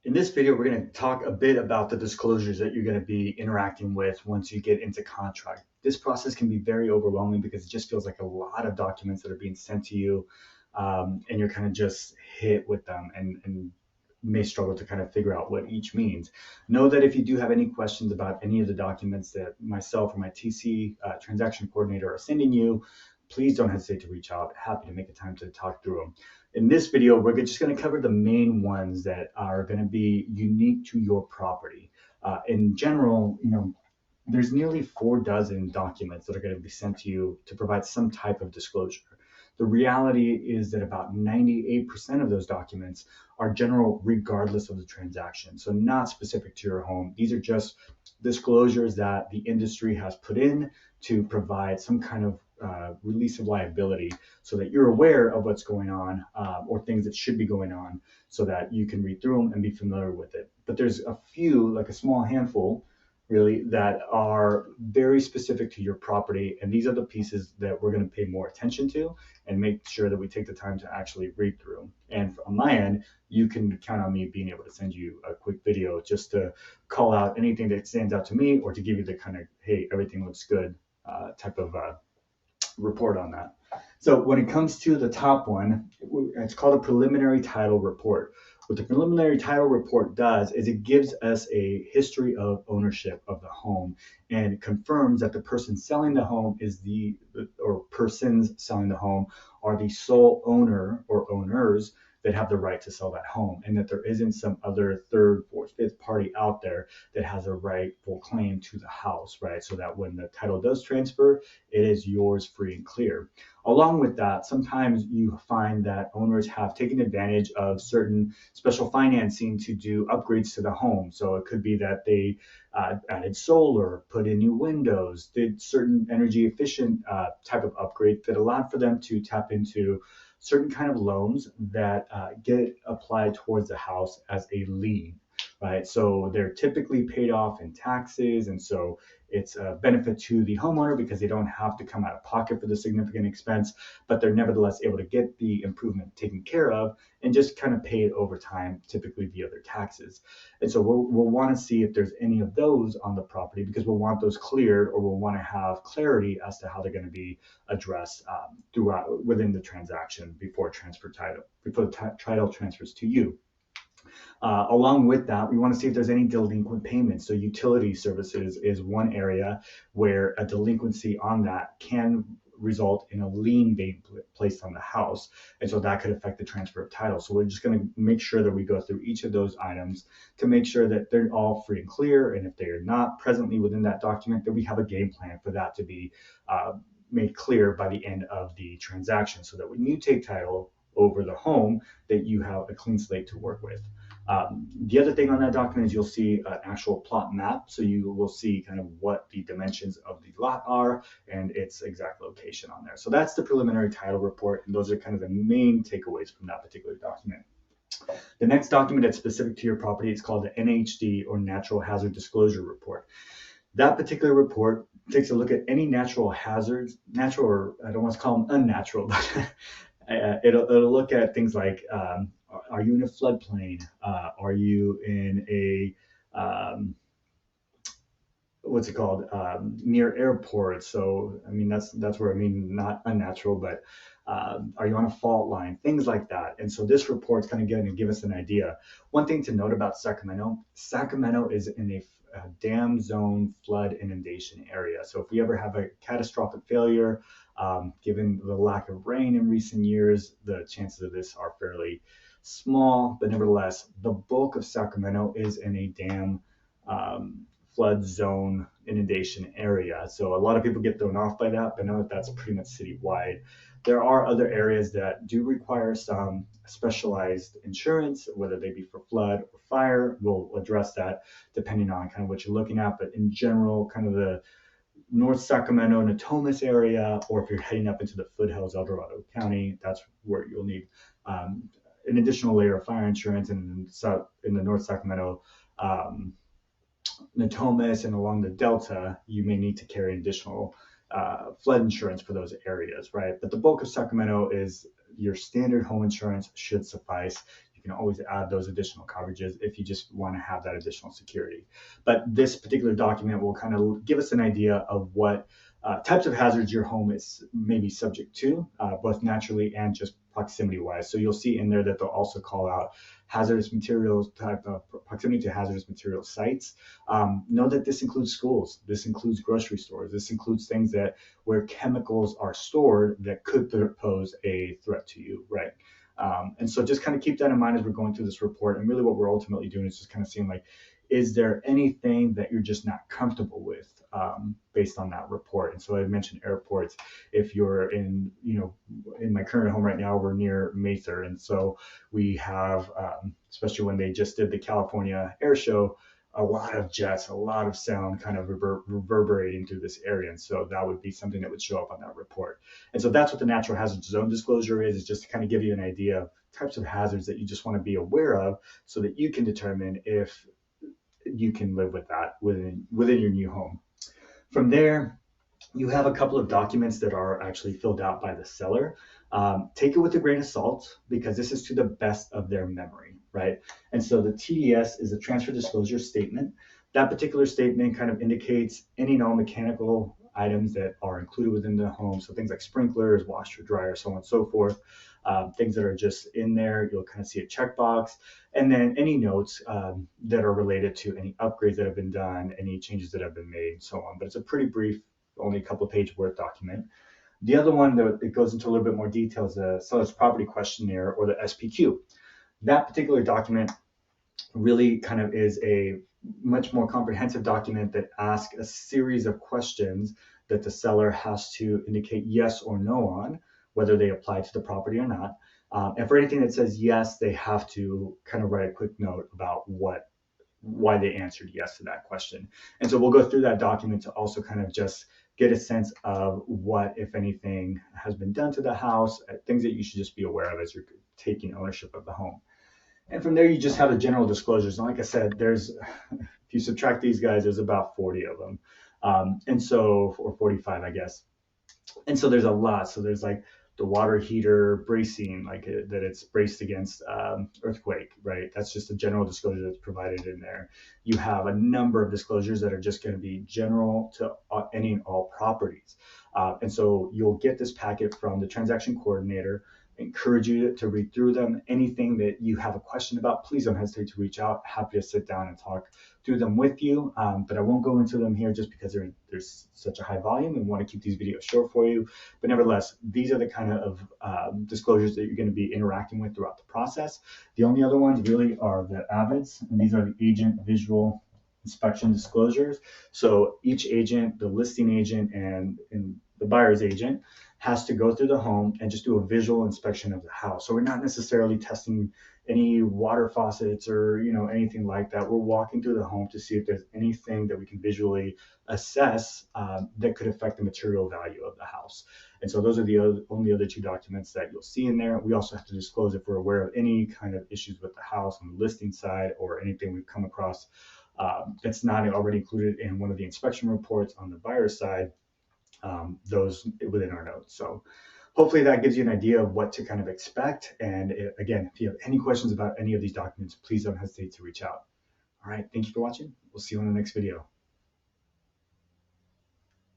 In this video, we're going to talk a bit about the disclosures that you're going to be interacting with once you get into contract. This process can be very overwhelming because it just feels like a lot of documents that are being sent to you, and you're kind of just hit with them and may struggle to kind of figure out what each means. Know that if you do have any questions about any of the documents that myself or my TC transaction coordinator are sending you, please don't hesitate to reach out. Happy to make a time to talk through them. In this video, we're just going to cover the main ones that are going to be unique to your property. In general, there's nearly 4 dozen documents that are going to be sent to you to provide some type of disclosure. The reality is that about 98% of those documents are general regardless of the transaction. So not specific to your home. These are just disclosures that the industry has put in to provide some kind of release of liability so that you're aware of what's going on, or things that should be going on, so that you can read through them and be familiar with it. But there's a few, like a small handful, really, that are very specific to your property. And these are the pieces that we're going to pay more attention to and make sure that we take the time to actually read through. And on my end, you can count on me being able to send you a quick video just to call out anything that stands out to me, or to give you the kind of, hey, everything looks good type of report on that. So when it comes to the top one, it's called a preliminary title report. What the preliminary title report does is it gives us a history of ownership of the home, and it confirms that the person selling the home or persons selling the home are the sole owner or owners that have the right to sell that home, and that there isn't some other third, fourth, fifth party out there that has a rightful claim to the house, right? So that when the title does transfer, it is yours free and clear. Along with that, sometimes you find that owners have taken advantage of certain special financing to do upgrades to the home. So it could be that they added solar, put in new windows, did certain energy efficient type of upgrade that allowed for them to tap into certain kind of loans that get applied towards the house as a lien, right? So they're typically paid off in taxes, and so it's a benefit to the homeowner because they don't have to come out of pocket for the significant expense, but they're nevertheless able to get the improvement taken care of and just kind of pay it over time, typically via their taxes. And so we'll want to see if there's any of those on the property, because we'll want those cleared, or we'll want to have clarity as to how they're going to be addressed throughout within the transaction before the title transfers to you. Along with that, we want to see if there's any delinquent payments. So utility services is one area where a delinquency on that can result in a lien being placed on the house. And so that could affect the transfer of title. So we're just going to make sure that we go through each of those items to make sure that they're all free and clear. And if they are not presently within that document, then we have a game plan for that to be made clear by the end of the transaction, so that when you take title over the home, that you have a clean slate to work with. The other thing on that document is you'll see an actual plot map. So you will see kind of what the dimensions of the lot are and its exact location on there. So that's the preliminary title report. And those are kind of the main takeaways from that particular document. The next document that's specific to your property is called the NHD, or Natural Hazard Disclosure Report. That particular report takes a look at any natural hazards, natural, or I don't want to call them unnatural, but it'll look at things like, are you in a floodplain? Are you in a what's it called, near airports? So I mean that's where I mean not unnatural, but are you on a fault line? Things like that. And so this report's kind of going to give us an idea. One thing to note about Sacramento is in a dam zone flood inundation area. So if we ever have a catastrophic failure, given the lack of rain in recent years, the chances of this are fairly small, but nevertheless, the bulk of Sacramento is in a dam flood zone inundation area. So a lot of people get thrown off by that, but know that that's pretty much citywide. There are other areas that do require some specialized insurance, whether they be for flood or fire. We'll address that depending on kind of what you're looking at. But in general, kind of the North Sacramento, Natomas area, or if you're heading up into the foothills, El Dorado County, that's where you'll need an additional layer of fire insurance. And in the North Sacramento, Natomas, and along the Delta, you may need to carry additional flood insurance for those areas, right? But the bulk of Sacramento is your standard home insurance should suffice. You can always add those additional coverages if you just want to have that additional security. But this particular document will kind of give us an idea of what types of hazards your home is maybe subject to, both naturally and just proximity wise. So you'll see in there that they'll also call out hazardous materials, type of proximity to hazardous material sites. Know that this includes schools, this includes grocery stores, this includes things that where chemicals are stored that could pose a threat to you, right? And so just kind of keep that in mind as we're going through this report. And really what we're ultimately doing is just kind of seeing like, is there anything that you're just not comfortable with based on that report? And so I mentioned airports. If you're in, in my current home right now, we're near Mather. And so we have, especially when they just did the California Air Show, a lot of jets, a lot of sound kind of reverberating through this area. And so that would be something that would show up on that report. And so that's what the natural hazard zone disclosure is just to kind of give you an idea of types of hazards that you just want to be aware of so that you can determine if you can live with that within your new home. From there, you have a couple of documents that are actually filled out by the seller. Take it with a grain of salt because this is to the best of their memory, right? And so the TDS is a transfer disclosure statement. That particular statement kind of indicates any non-mechanical items that are included within the home. So things like sprinklers, washer, dryer, so on and so forth. Things that are just in there, you'll kind of see a checkbox. And then any notes that are related to any upgrades that have been done, any changes that have been made, so on. But it's a pretty brief, only a couple of page Word document. The other one that it goes into a little bit more detail is the seller's property questionnaire, or the SPQ. That particular document really kind of is a much more comprehensive document that asks a series of questions that the seller has to indicate yes or no on, whether they apply to the property or not. And for anything that says yes, they have to kind of write a quick note about why they answered yes to that question. And so we'll go through that document to also kind of just get a sense of what, if anything, has been done to the house, things that you should just be aware of as you're taking ownership of the home. And from there, you just have the general disclosures. And like I said, if you subtract these guys, there's about 40 of them. And so, or 45, I guess. And so there's a lot. So there's like the water heater bracing, like that it's braced against earthquake, right? That's just a general disclosure that's provided in there. You have a number of disclosures that are just going to be general to any and all properties. And so you'll get this packet from the transaction coordinator. I encourage you to read through them. Anything that you have a question about, please don't hesitate to reach out. Happy to sit down and talk through them with you. But I won't go into them here just because there's such a high volume and want to keep these videos short for you. But nevertheless, these are the kind of disclosures that you're going to be interacting with throughout the process. The only other ones really are the AVIDs, and these are the agent visual inspection disclosures. So each agent, the listing agent and the buyer's agent, has to go through the home and just do a visual inspection of the house. So we're not necessarily testing any water faucets or anything like that. We're walking through the home to see if there's anything that we can visually assess that could affect the material value of the house. And so those are the only other two documents that you'll see in there. We also have to disclose if we're aware of any kind of issues with the house on the listing side or anything we've come across that's not already included in one of the inspection reports on the buyer's side. Those within our notes. So hopefully that gives you an idea of what to kind of expect. And again, if you have any questions about any of these documents, please don't hesitate to reach out. All right. Thank you for watching. We'll see you on the next video.